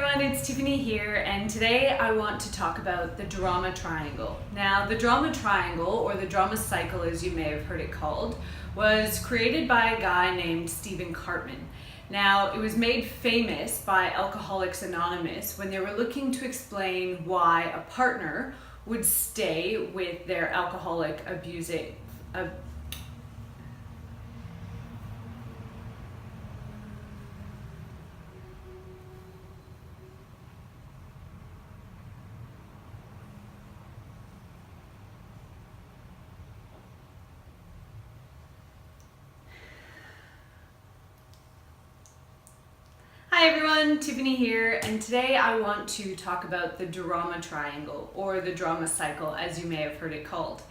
everyone, it's Tiffany here, and today I want to talk about the drama triangle. Now, the drama triangle, or the drama cycle as you may have heard it called, was created by a guy named Stephen Karpman. Now, it was made famous by Alcoholics Anonymous when they were looking to explain why a partner would stay with their alcoholic abusive Hi everyone, Tiffany here, and today I want to talk about the drama triangle, or the drama cycle as you may have heard it called.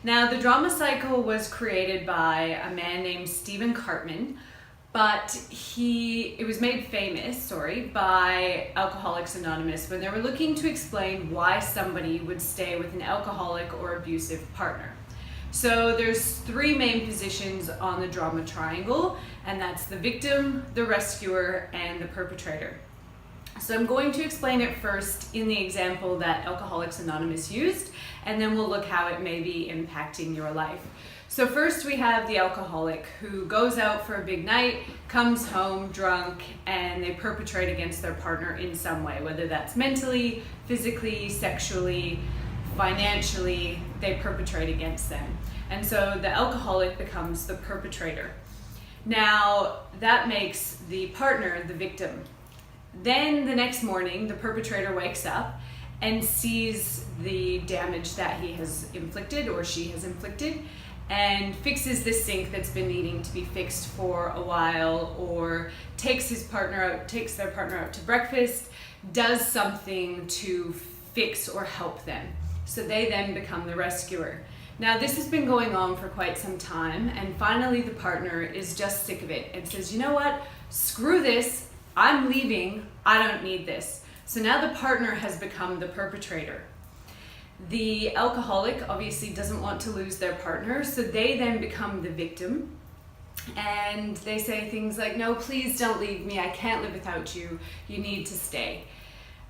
Now, the drama cycle was created by a man named Stephen Karpman, but it was made famous, by Alcoholics Anonymous when they were looking to explain why somebody would stay with an alcoholic or abusive partner. So there's three main positions on the drama triangle, and that's the victim, the rescuer, and the perpetrator. So I'm going to explain it first in the example that Alcoholics Anonymous used, and then we'll look how it may be impacting your life. So first we have the alcoholic who goes out for a big night, comes home drunk, and they perpetrate against their partner in some way, whether that's mentally, physically, sexually, financially, they perpetrate against them. And so the alcoholic becomes the perpetrator. Now, that makes the partner the victim. Then the next morning, the perpetrator wakes up and sees the damage that he has inflicted or she has inflicted and fixes the sink that's been needing to be fixed for a while, or takes their partner out to breakfast, does something to fix or help them. So they then become the rescuer. Now, this has been going on for quite some time, and finally the partner is just sick of it and says, you know what, screw this, I'm leaving, I don't need this. So now the partner has become the perpetrator. The alcoholic obviously doesn't want to lose their partner, so they then become the victim. And they say things like, no, please don't leave me, I can't live without you, you need to stay.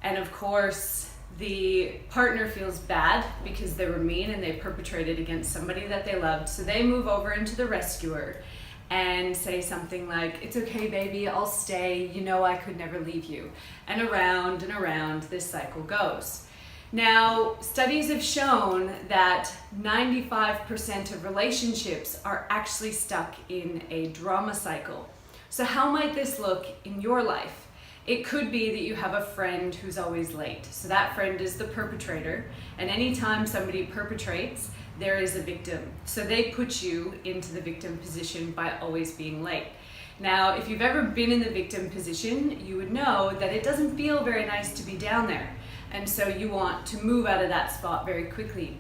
And of course, the partner feels bad because they were mean and they perpetrated against somebody that they loved. So they move over into the rescuer and say something like, it's okay, baby, I'll stay. You know I could never leave you. And around this cycle goes. Now, studies have shown that 95% of relationships are actually stuck in a drama cycle. So how might this look in your life? It could be that you have a friend who's always late. So that friend is the perpetrator, and anytime somebody perpetrates, there is a victim. So they put you into the victim position by always being late. Now, if you've ever been in the victim position, you would know that it doesn't feel very nice to be down there. And so you want to move out of that spot very quickly.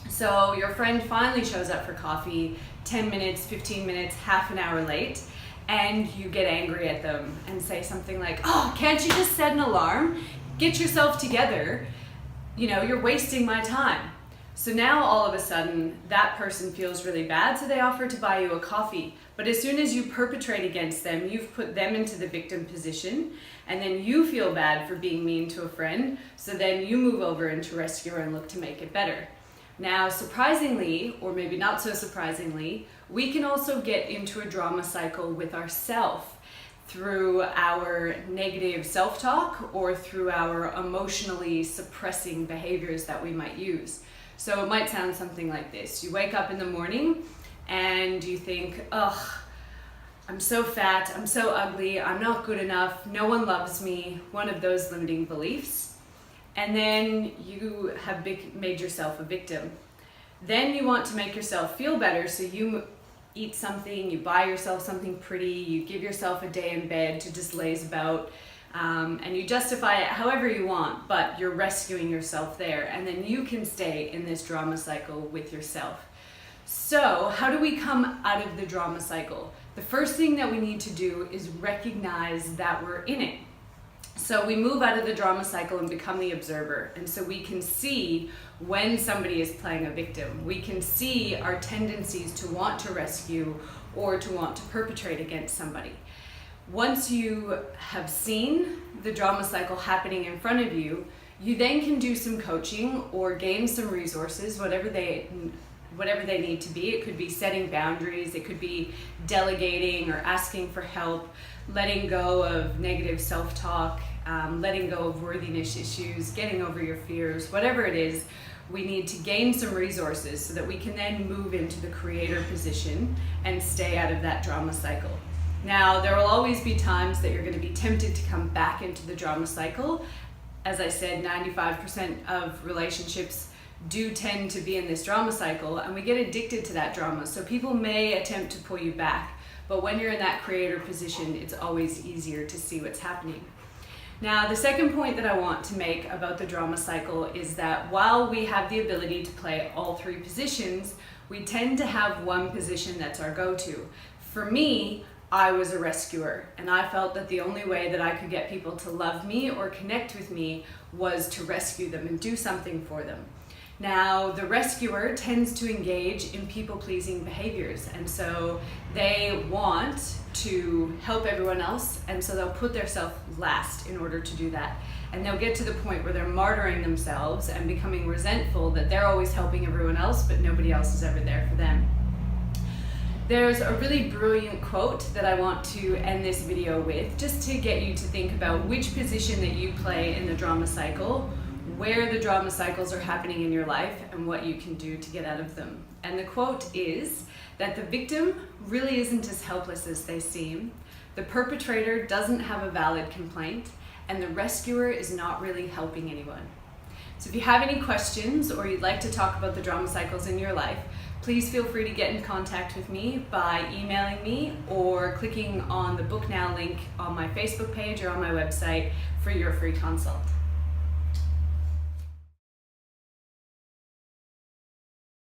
So your friend finally shows up for coffee 10 minutes, 15 minutes, half an hour late, and you get angry at them and say something like, oh, can't you just set an alarm? Get yourself together. You know, you're wasting my time. So now all of a sudden that person feels really bad, so they offer to buy you a coffee. But as soon as you perpetrate against them, you've put them into the victim position, and then you feel bad for being mean to a friend, so then you move over into rescuer and look to make it better. Now, surprisingly, or maybe not so surprisingly, we can also get into a drama cycle with ourselves through our negative self-talk or through our emotionally suppressing behaviors that we might use. So it might sound something like this. You wake up in the morning and you think, ugh, I'm so fat, I'm so ugly, I'm not good enough, no one loves me, one of those limiting beliefs. And then you have made yourself a victim. Then you want to make yourself feel better, so you eat something, you buy yourself something pretty, you give yourself a day in bed to just laze about, and you justify it however you want, but you're rescuing yourself there, and then you can stay in this drama cycle with yourself. So how do we come out of the drama cycle? The first thing that we need to do is recognize that we're in it. So we move out of the drama cycle and become the observer. And so we can see when somebody is playing a victim. We can see our tendencies to want to rescue or to want to perpetrate against somebody. Once you have seen the drama cycle happening in front of you, you then can do some coaching or gain some resources, whatever they need to be. It could be setting boundaries, it could be delegating or asking for help, letting go of negative self-talk, letting go of worthiness issues, getting over your fears, whatever it is. We need to gain some resources so that we can then move into the creator position and stay out of that drama cycle. Now, there will always be times that you're going to be tempted to come back into the drama cycle. As I said, 95% of relationships do tend to be in this drama cycle, and we get addicted to that drama. So people may attempt to pull you back, but when you're in that creator position, it's always easier to see what's happening. Now, the second point that I want to make about the drama cycle is that while we have the ability to play all three positions, we tend to have one position that's our go-to. For me, I was a rescuer, and I felt that the only way that I could get people to love me or connect with me was to rescue them and do something for them. Now, the rescuer tends to engage in people-pleasing behaviors, and so they want to help everyone else, and so they'll put themselves last in order to do that. And they'll get to the point where they're martyring themselves and becoming resentful that they're always helping everyone else, but nobody else is ever there for them. There's a really brilliant quote that I want to end this video with, just to get you to think about which position that you play in the drama cycle, where the drama cycles are happening in your life, and what you can do to get out of them. And the quote is that the victim really isn't as helpless as they seem, the perpetrator doesn't have a valid complaint, and the rescuer is not really helping anyone. So if you have any questions or you'd like to talk about the drama cycles in your life, please feel free to get in contact with me by emailing me or clicking on the Book Now link on my Facebook page or on my website for your free consult.